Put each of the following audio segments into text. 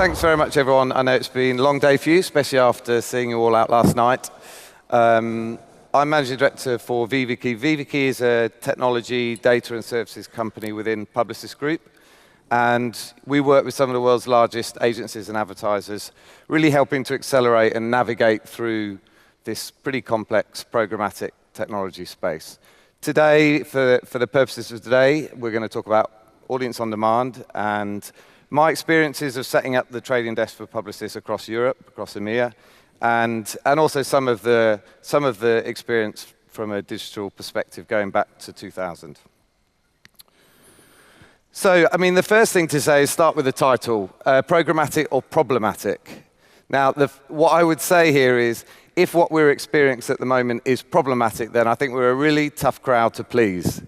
thanks very much, everyone. I know it's been a long day for you, especially after seeing you all out last night. I'm Managing Director for VivaKi. VivaKi is a technology, data and services company within Publicis Group. And we work with some of the world's largest agencies and advertisers, really helping to accelerate and navigate through this pretty complex programmatic technology space. Today, for the purposes of today, we're going to talk about audience on demand and my experiences of setting up the trading desk for Publicis across Europe, across EMEA, and also some of the experience from a digital perspective going back to 2000. So, I mean, the first thing to say is start with the title, programmatic or problematic. Now, what I would say here is, if what we're experiencing at the moment is problematic, then I think we're a really tough crowd to please.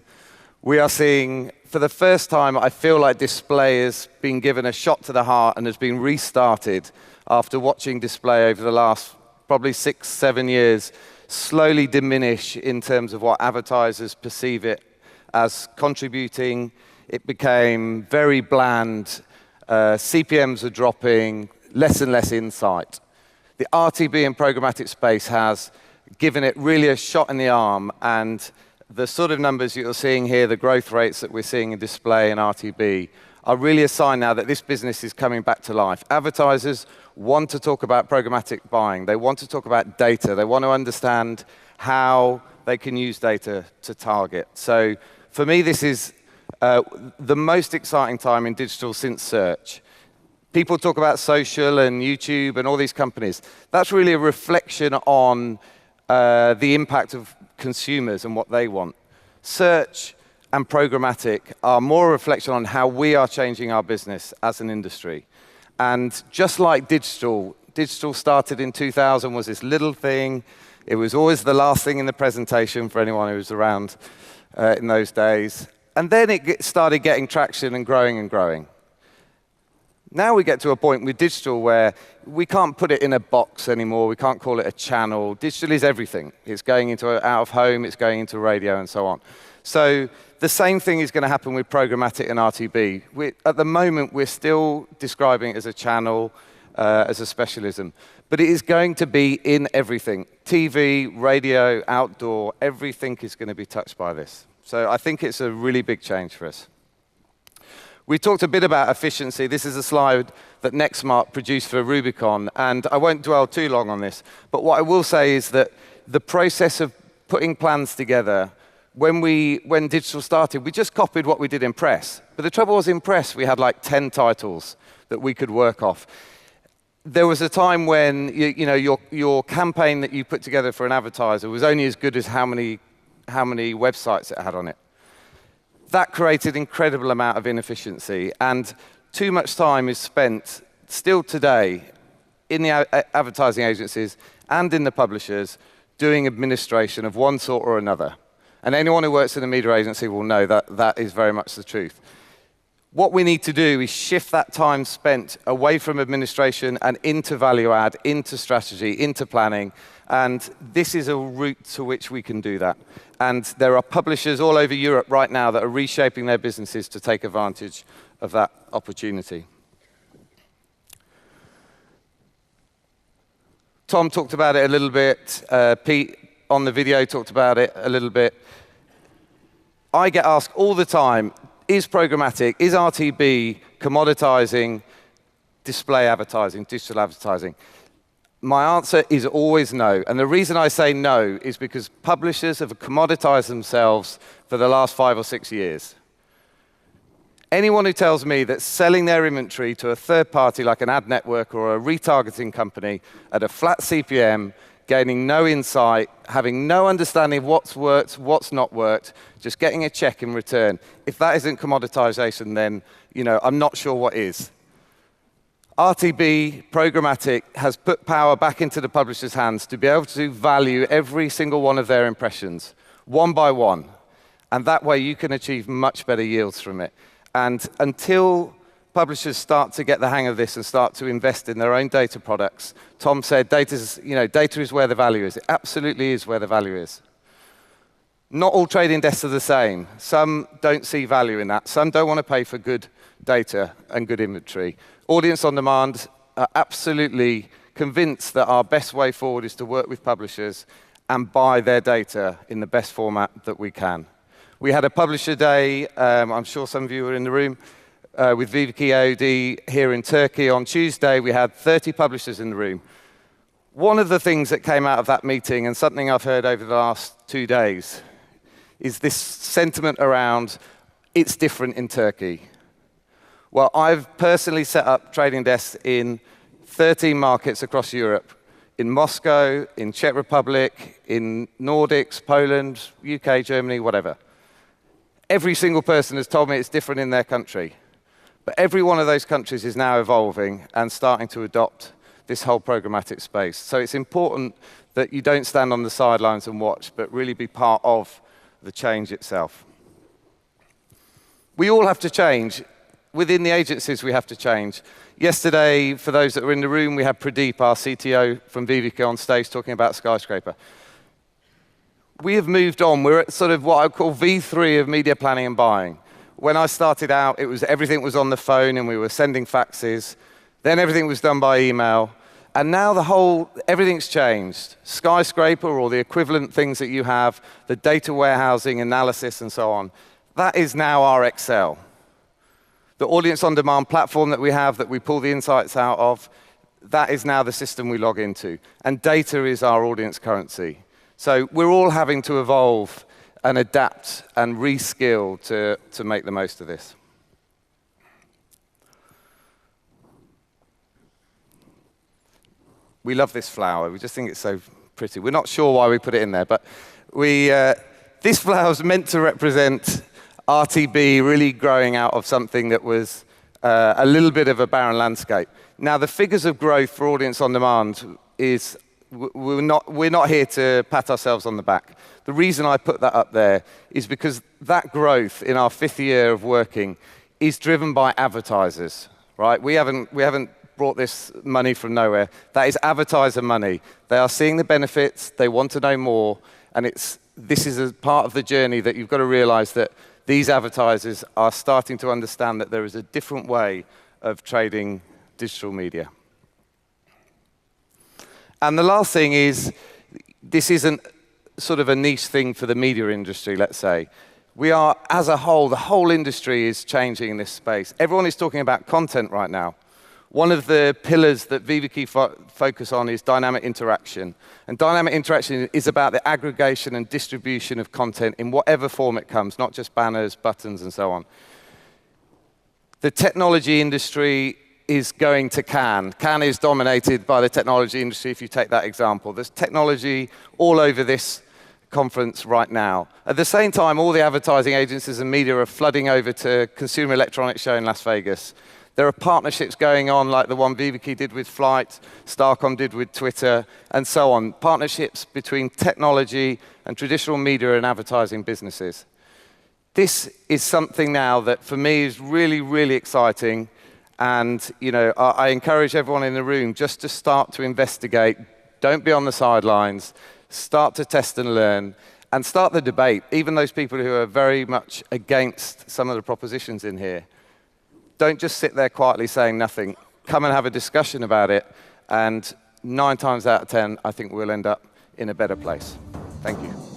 We are seeing, for the first time, I feel like display has been given a shot to the heart and has been restarted after watching display over the last probably 6, 7 years slowly diminish in terms of what advertisers perceive it as contributing. It became very bland. CPMs are dropping, less and less insight. The RTB and programmatic space has given it really a shot in the arm, and the sort of numbers you're seeing here, the growth rates that we're seeing in display and RTB, are really a sign now that this business is coming back to life. Advertisers want to talk about programmatic buying. They want to talk about data. They want to understand how they can use data to target. So for me, this is the most exciting time in digital since search. People talk about social and YouTube and all these companies. That's really a reflection on the impact of consumers and what they want. Search and programmatic are more a reflection on how we are changing our business as an industry. And just like digital started in 2000, was this little thing. It was always the last thing in the presentation for anyone who was around in those days. And then it started getting traction and growing and growing. Now we get to a point with digital where we can't put it in a box anymore. We can't call it a channel. Digital is everything. It's going into out of home. It's going into radio and so on. So the same thing is going to happen with programmatic and RTB. At the moment, we're still describing it as a channel, as a specialism. But it is going to be in everything. TV, radio, outdoor, everything is going to be touched by this. So I think it's a really big change for us. We talked a bit about efficiency. This is a slide that Nextmark produced for Rubicon, and I won't dwell too long on this. But what I will say is that the process of putting plans together, when digital started, we just copied what we did in press. But the trouble was in press, we had like 10 titles that we could work off. There was a time when your campaign that you put together for an advertiser was only as good as how many websites it had on it. That created an incredible amount of inefficiency, and too much time is spent still today in the advertising agencies and in the publishers doing administration of one sort or another. And anyone who works in a media agency will know that that is very much the truth. What we need to do is shift that time spent away from administration and into value add, into strategy, into planning. And this is a route to which we can do that. And there are publishers all over Europe right now that are reshaping their businesses to take advantage of that opportunity. Tom talked about it a little bit. Pete on the video talked about it a little bit. I get asked all the time, is programmatic, is RTB commoditizing display advertising, digital advertising? My answer is always no. And the reason I say no is because publishers have commoditized themselves for the last 5 or 6 years. Anyone who tells me that selling their inventory to a third party like an ad network or a retargeting company at a flat CPM, gaining no insight, having no understanding of what's worked, what's not worked, just getting a check in return, if that isn't commoditization, then I'm not sure what is. RTB, programmatic, has put power back into the publisher's hands to be able to value every single one of their impressions, one by one. And that way you can achieve much better yields from it. And until publishers start to get the hang of this and start to invest in their own data products, Tom said data is where the value is. It absolutely is where the value is. Not all trading desks are the same. Some don't see value in that. Some don't want to pay for good data and good inventory. Audience on demand are absolutely convinced that our best way forward is to work with publishers and buy their data in the best format that we can. We had a publisher day, I'm sure some of you were in the room, with VivaKi AOD here in Turkey. On Tuesday, we had 30 publishers in the room. One of the things that came out of that meeting, and something I've heard over the last 2 days, is this sentiment around, it's different in Turkey. Well, I've personally set up trading desks in 13 markets across Europe, in Moscow, in Czech Republic, in Nordics, Poland, UK, Germany, whatever. Every single person has told me it's different in their country. But every one of those countries is now evolving and starting to adopt this whole programmatic space. So it's important that you don't stand on the sidelines and watch, but really be part of the change itself. We all have to change. Within the agencies, we have to change. Yesterday, for those that were in the room, we had Pradeep, our CTO from VivaKi, on stage talking about Skyscraper. We have moved on. We're at sort of what I call V3 of media planning and buying. When I started out, everything was on the phone and we were sending faxes. Then everything was done by email. And now everything's changed. Skyscraper, or the equivalent things that you have, the data warehousing, analysis, and so on, that is now our Excel. The audience on demand platform that we have, that we pull the insights out of, that is now the system we log into. And data is our audience currency. So we're all having to evolve and adapt and reskill to make the most of this. We love this flower. We just think it's so pretty. We're not sure why we put it in there, but this flower is meant to represent RTB really growing out of something that was a little bit of a barren landscape. Now, the figures of growth for audience on demand is, we're not here to pat ourselves on the back. The reason I put that up there is because that growth in our 5th year of working is driven by advertisers, right? We haven't brought this money from nowhere. That is advertiser money. They are seeing the benefits, they want to know more, and this is a part of the journey that you've got to realize that these advertisers are starting to understand that there is a different way of trading digital media. And the last thing is, this isn't sort of a niche thing for the media industry, let's say. We are, as a whole, the whole industry is changing in this space. Everyone is talking about content right now. One of the pillars that VivaKi focus on is dynamic interaction. And dynamic interaction is about the aggregation and distribution of content in whatever form it comes, not just banners, buttons, and so on. The technology industry is going to Cannes. Cannes is dominated by the technology industry, if you take that example. There's technology all over this conference right now. At the same time, all the advertising agencies and media are flooding over to Consumer Electronics Show in Las Vegas. There are partnerships going on, like the one VivaKi did with Flight, Starcom did with Twitter, and so on. Partnerships between technology and traditional media and advertising businesses. This is something now that, for me, is really, really exciting. And I encourage everyone in the room just to start to investigate. Don't be on the sidelines. Start to test and learn. And start the debate. Even those people who are very much against some of the propositions in here. Don't just sit there quietly saying nothing. Come and have a discussion about it. And 9 times out of 10, I think we'll end up in a better place. Thank you.